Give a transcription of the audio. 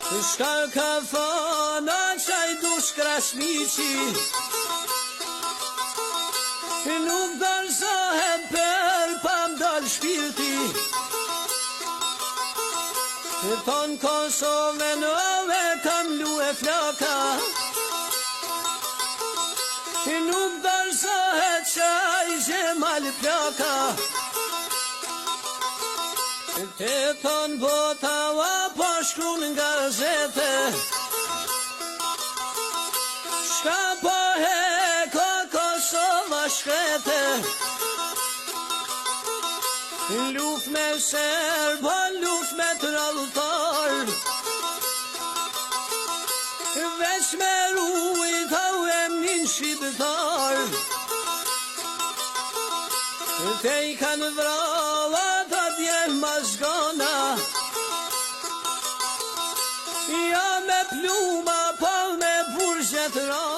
Shka ka fana qaj dush krashmiqi, nuk dorëzohet për pa mdal shpirti. Ton Kosovën ove kam lue flaka, nuk dorëzohet qaj gjemal plaka. Te ton bota va po shkruan nga gazete, shka po he ko Kosova shkrete. Luft me serb, luft me tralltar, veç me rujt au emnin shqiptar. Te I kanë vrava ta djem mazgona, ja me pluma pa me burgjet ra.